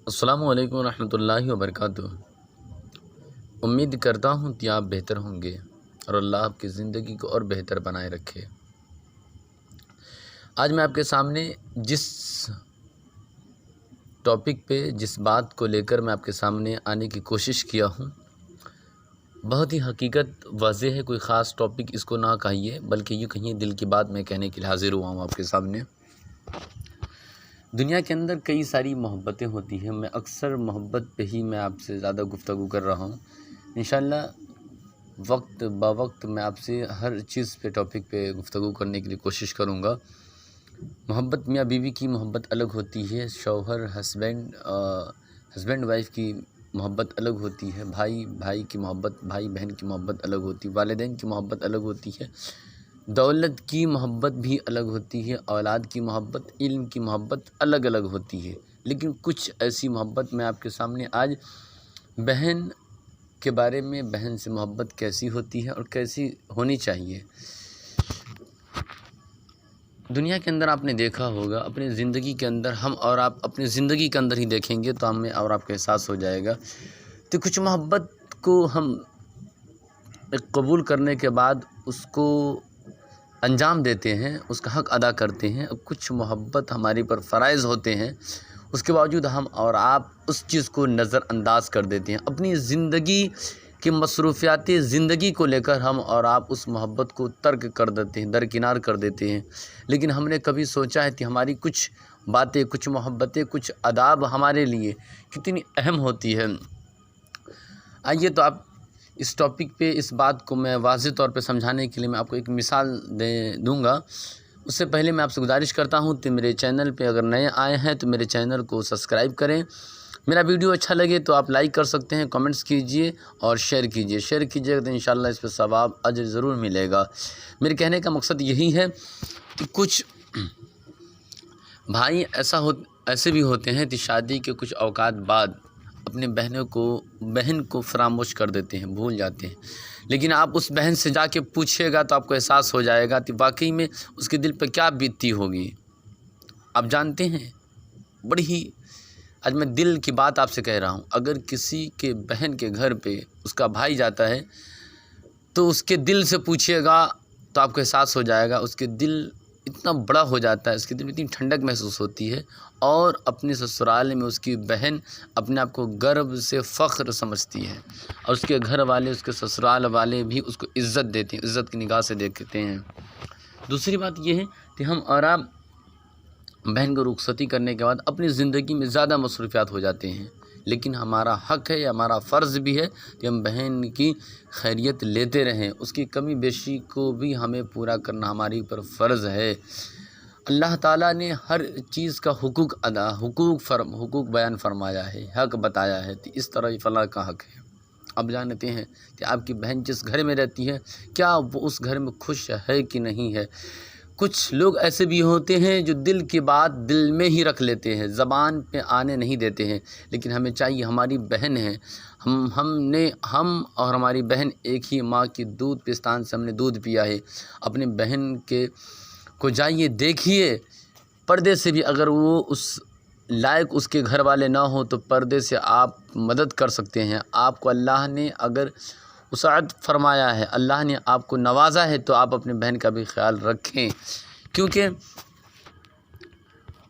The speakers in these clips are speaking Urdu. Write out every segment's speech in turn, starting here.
السلام علیکم ورحمۃ اللہ وبرکاتہ۔ امید کرتا ہوں کہ آپ بہتر ہوں گے اور اللہ آپ کی زندگی کو اور بہتر بنائے رکھے۔ آج میں آپ کے سامنے جس ٹاپک پہ جس بات کو لے کر میں آپ کے سامنے آنے کی کوشش کیا ہوں، بہت ہی حقیقت واضح ہے، کوئی خاص ٹاپک اس کو نہ کہیے، بلکہ یوں کہیے دل کی بات میں کہنے کے لیے حاضر ہوا ہوں آپ کے سامنے۔ دنیا کے اندر کئی ساری محبتیں ہوتی ہیں، میں اکثر محبت پہ ہی میں آپ سے زیادہ گفتگو کر رہا ہوں۔ انشاءاللہ وقت با وقت میں آپ سے ہر چیز پہ ٹاپک پہ گفتگو کرنے کے لیے کوشش کروں گا۔ محبت میاں بیوی کی محبت الگ ہوتی ہے، شوہر ہسبینڈ وائف کی محبت الگ ہوتی ہے، بھائی کی محبت، بھائی بہن کی محبت الگ ہوتی ہے، والدین کی محبت الگ ہوتی ہے، دولت کی محبت بھی الگ ہوتی ہے، اولاد کی محبت، علم کی محبت الگ الگ ہوتی ہے۔ لیکن کچھ ایسی محبت میں آپ کے سامنے آج بہن کے بارے میں، بہن سے محبت کیسی ہوتی ہے اور کیسی ہونی چاہیے۔ دنیا کے اندر آپ نے دیکھا ہوگا، اپنی زندگی کے اندر ہم اور آپ اپنی زندگی کے اندر ہی دیکھیں گے تو ہمیں اور آپ کا احساس ہو جائے گا کہ کچھ محبت کو ہم قبول کرنے کے بعد اس کو انجام دیتے ہیں، اس کا حق ادا کرتے ہیں، اور کچھ محبت ہمارے پر فرائض ہوتے ہیں، اس کے باوجود ہم اور آپ اس چیز کو نظر انداز کر دیتے ہیں۔ اپنی زندگی کی مصروفیات زندگی کو لے کر ہم اور آپ اس محبت کو ترک کر دیتے ہیں، درکنار کر دیتے ہیں۔ لیکن ہم نے کبھی سوچا ہے کہ ہماری کچھ باتیں، کچھ محبتیں، کچھ آداب ہمارے لیے کتنی اہم ہوتی ہے۔ آئیے تو آپ اس ٹاپک پہ اس بات کو میں واضح طور پہ سمجھانے کے لیے میں آپ کو ایک مثال دوں گا۔ اس سے پہلے میں آپ سے گزارش کرتا ہوں کہ میرے چینل پہ اگر نئے آئے ہیں تو میرے چینل کو سبسکرائب کریں۔ میرا ویڈیو اچھا لگے تو آپ لائک کر سکتے ہیں، کمنٹس کیجئے اور شیئر کیجئے۔ شیئر کیجئے تو انشاءاللہ اس پہ ثواب اجر ضرور ملے گا۔ میرے کہنے کا مقصد یہی ہے کہ کچھ بھائی ایسے بھی ہوتے ہیں کہ شادی کے کچھ اوقات بعد اپنے بہن کو فراموش کر دیتے ہیں، بھول جاتے ہیں۔ لیکن آپ اس بہن سے جا کے پوچھیے گا تو آپ کو احساس ہو جائے گا کہ واقعی میں اس کے دل پہ کیا بیتتی ہوگی۔ آپ جانتے ہیں، بڑی ہی آج میں دل کی بات آپ سے کہہ رہا ہوں، اگر کسی کے بہن کے گھر پہ اس کا بھائی جاتا ہے تو اس کے دل سے پوچھیے گا تو آپ کو احساس ہو جائے گا، اس کے دل اتنا بڑا ہو جاتا ہے، اس کے دل میں اتنی ٹھنڈک محسوس ہوتی ہے، اور اپنے سسرال میں اس کی بہن اپنے آپ کو گرو سے فخر سمجھتی ہے، اور اس کے گھر والے، اس کے سسرال والے بھی اس کو عزت دیتے ہیں، عزت کی نگاہ سے دیکھتے ہیں۔ دوسری بات یہ ہے کہ ہم اور آپ بہن کو رخصتی کرنے کے بعد اپنی زندگی میں زیادہ مصروفیات ہو جاتے ہیں، لیکن ہمارا حق ہے، ہمارا فرض بھی ہے کہ ہم بہن کی خیریت لیتے رہیں، اس کی کمی بیشی کو بھی ہمیں پورا کرنا ہماری اوپر فرض ہے۔ اللہ تعالیٰ نے ہر چیز کا حقوق بیان فرمایا ہے، حق بتایا ہے، تو اس طرح فلاں کا حق ہے۔ اب جانتے ہیں کہ آپ کی بہن جس گھر میں رہتی ہے کیا وہ اس گھر میں خوش ہے کہ نہیں ہے۔ کچھ لوگ ایسے بھی ہوتے ہیں جو دل کی بات دل میں ہی رکھ لیتے ہیں، زبان پہ آنے نہیں دیتے ہیں، لیکن ہمیں چاہیے، ہماری بہن ہے، ہم اور ہماری بہن ایک ہی ماں کی دودھ پستان سے ہم نے دودھ پیا ہے۔ اپنے بہن کو جائیے دیکھیے، پردے سے بھی اگر وہ اس لائق اس کے گھر والے نہ ہوں تو پردے سے آپ مدد کر سکتے ہیں۔ آپ کو اللہ نے اگر وسعت فرمایا ہے، اللہ نے آپ کو نوازا ہے، تو آپ اپنے بہن کا بھی خیال رکھیں، کیونکہ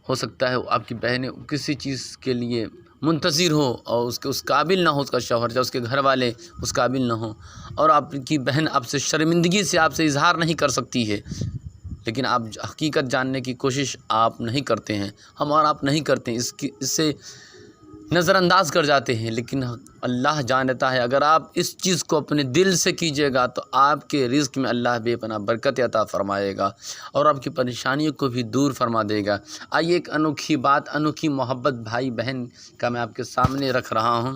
ہو سکتا ہے آپ کی بہن کسی چیز کے لیے منتظر ہو اور اس قابل نہ ہو، اس کا شوہر یا اس کے گھر والے اس قابل نہ ہوں، اور آپ کی بہن آپ سے شرمندگی سے آپ سے اظہار نہیں کر سکتی ہے، لیکن آپ حقیقت جاننے کی کوشش آپ نہیں کرتے ہیں، ہم اور آپ نہیں کرتے ہیں، اس سے نظر انداز کر جاتے ہیں۔ لیکن اللہ جانتا ہے، اگر آپ اس چیز کو اپنے دل سے کیجیے گا تو آپ کے رزق میں اللہ بے پناہ برکت عطا فرمائے گا اور آپ کی پریشانیوں کو بھی دور فرما دے گا۔ آئیے ایک انوکھی بات، انوکھی محبت بھائی بہن کا میں آپ کے سامنے رکھ رہا ہوں۔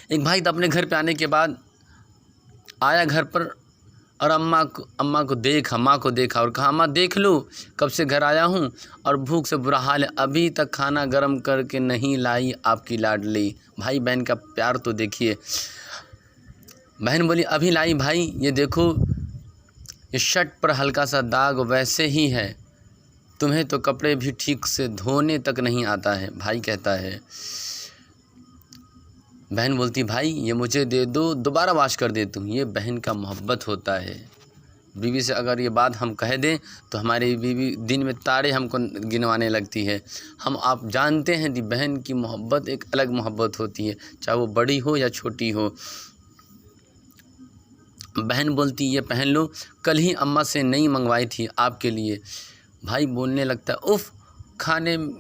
ایک بھائی تو اپنے گھر پہ آنے کے بعد آیا گھر پر، اور ماں کو دیکھا اور کہا، اماں دیکھ لو کب سے گھر آیا ہوں اور بھوک سے برا حال ہے، ابھی تک کھانا گرم کر کے نہیں لائی آپ کی لاڈلی۔ بھائی بہن کا پیار تو دیکھیے۔ بہن بولی، ابھی لائی بھائی، یہ دیکھو یہ شرٹ پر ہلکا سا داغ ویسے ہی ہے، تمہیں تو کپڑے بھی ٹھیک سے دھونے تک نہیں آتا ہے۔ بھائی کہتا ہے، بہن بولتی بھائی یہ مجھے دے دو، دوبارہ واش کر دیتی ہوں۔ یہ بہن کا محبت ہوتا ہے۔ بیوی سے اگر یہ بات ہم کہہ دیں تو ہماری بیوی دن میں تارے ہم کو گنوانے لگتی ہے۔ ہم آپ جانتے ہیں کہ بہن کی محبت ایک الگ محبت ہوتی ہے، چاہے وہ بڑی ہو یا چھوٹی ہو۔ بہن بولتی یہ پہن لو، کل ہی اماں سے نئی منگوائی تھی آپ کے لیے۔ بھائی بولنے لگتا ہے اف،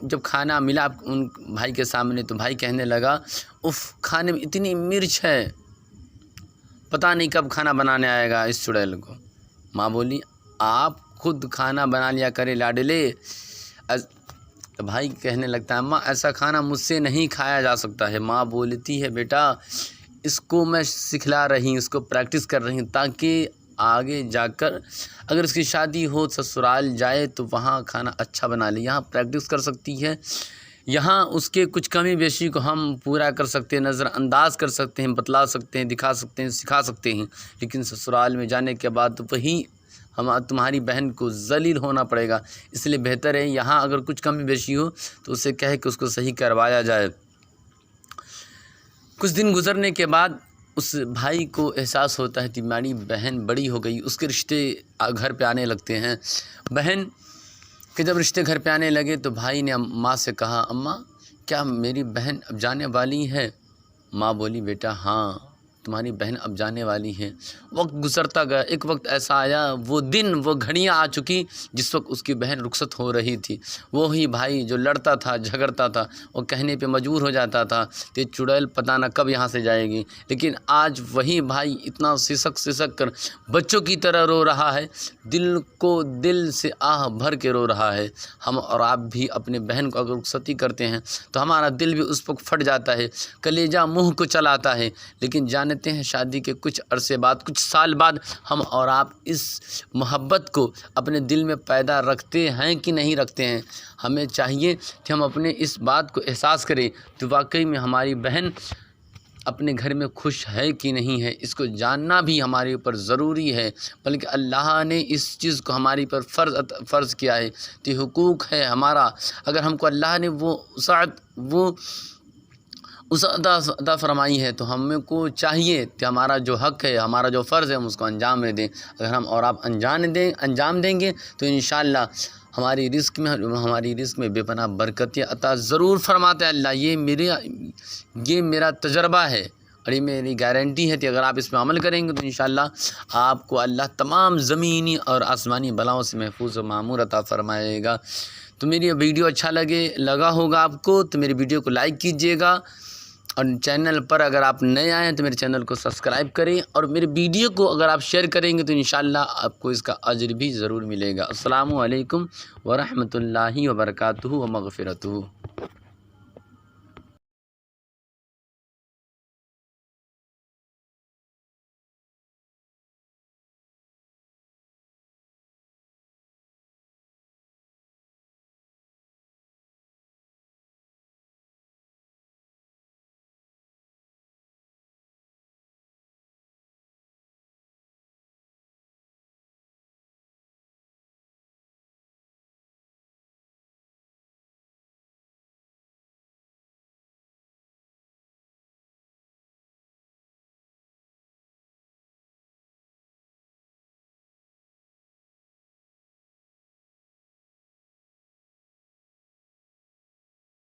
جب کھانا ملا ان بھائی کے سامنے تو بھائی کہنے لگا اف، کھانے میں اتنی مرچ ہے، پتہ نہیں کب کھانا بنانے آئے گا اس چڑیل کو۔ ماں بولی آپ خود کھانا بنا لیا کرے لاڈلے۔ تو بھائی کہنے لگتا ہے اماں ایسا کھانا مجھ سے نہیں کھایا جا سکتا ہے۔ ماں بولتی ہے بیٹا اس کو میں سکھلا رہی ہوں، اس کو پریکٹس کر رہی ہوں تاکہ آگے جا کر اگر اس کی شادی ہو، سسرال جائے تو وہاں کھانا اچھا بنا لے۔ یہاں پریکٹس کر سکتی ہے، یہاں اس کے کچھ کمی بیشی کو ہم پورا کر سکتے ہیں، نظر انداز کر سکتے ہیں، بتلا سکتے ہیں، دکھا سکتے ہیں، سکھا سکتے ہیں۔ لیکن سسرال میں جانے کے بعد وہی تمہاری بہن کو ذلیل ہونا پڑے گا۔ اس لیے بہتر ہے یہاں اگر کچھ کمی بیشی ہو تو اسے کہہ کہ اس کو صحیح کروایا جائے۔ کچھ دن گزرنے کے بعد اس بھائی کو احساس ہوتا ہے کہ ہماری بہن بڑی ہو گئی، اس کے رشتے گھر پہ آنے لگتے ہیں۔ بہن کہ جب رشتے گھر پہ آنے لگے تو بھائی نے ماں سے کہا اماں کیا میری بہن اب جانے والی ہے؟ ماں بولی بیٹا ہاں تمہاری بہن اب جانے والی ہے۔ وقت گزرتا گیا، ایک وقت ایسا آیا، وہ دن وہ گھڑیاں آ چکی جس وقت اس کی بہن رخصت ہو رہی تھی۔ وہی بھائی جو لڑتا تھا، جھگڑتا تھا، وہ کہنے پہ مجبور ہو جاتا تھا کہ چڑیل پتہ نہ کب یہاں سے جائے گی، لیکن آج وہی بھائی اتنا سسک کر بچوں کی طرح رو رہا ہے، دل سے آہ بھر کے رو رہا ہے۔ ہم اور آپ بھی اپنے بہن کو اگر رخصتی کرتے ہیں تو ہمارا دل بھی اس وقت پھٹ جاتا ہے، کلیجہ منہ کو چلاتا ہے، لیکن جانتے ہیں شادی کے کچھ عرصے بعد، کچھ سال بعد ہم اور آپ اس محبت کو اپنے دل میں پیدا رکھتے ہیں کہ نہیں رکھتے ہیں۔ ہمیں چاہیے کہ ہم اپنے اس بات کو احساس کریں کہ واقعی میں ہماری بہن اپنے گھر میں خوش ہے کہ نہیں ہے۔ اس کو جاننا بھی ہمارے اوپر ضروری ہے، بلکہ اللہ نے اس چیز کو ہماری پر فرض کیا ہے کہ حقوق ہے ہمارا۔ اگر ہم کو اللہ نے وہ عطا فرمائی ہے تو ہم کو چاہیے کہ ہمارا جو حق ہے، ہمارا جو فرض ہے، ہم اس کو انجام دیں۔ اگر ہم اور آپ انجام دیں گے تو انشاءاللہ ہماری رزق میں بے پناہ برکتیں عطا ضرور فرماتا ہے اللہ۔ یہ میرا تجربہ ہے اور یہ میری گارنٹی ہے کہ اگر آپ اس پہ عمل کریں گے تو انشاءاللہ آپ کو اللہ تمام زمینی اور آسمانی بلاؤں سے محفوظ و معمور عطا فرمائے گا۔ تو میری ویڈیو اچھا لگا ہوگا آپ کو تو میری ویڈیو کو لائک کیجیے گا، اور چینل پر اگر آپ نئے آئے ہیں تو میرے چینل کو سبسکرائب کریں، اور میرے ویڈیو کو اگر آپ شیئر کریں گے تو انشاءاللہ آپ کو اس کا اجر بھی ضرور ملے گا۔ السلام علیکم ورحمۃ اللہ وبرکاتہ و مغفرتہ۔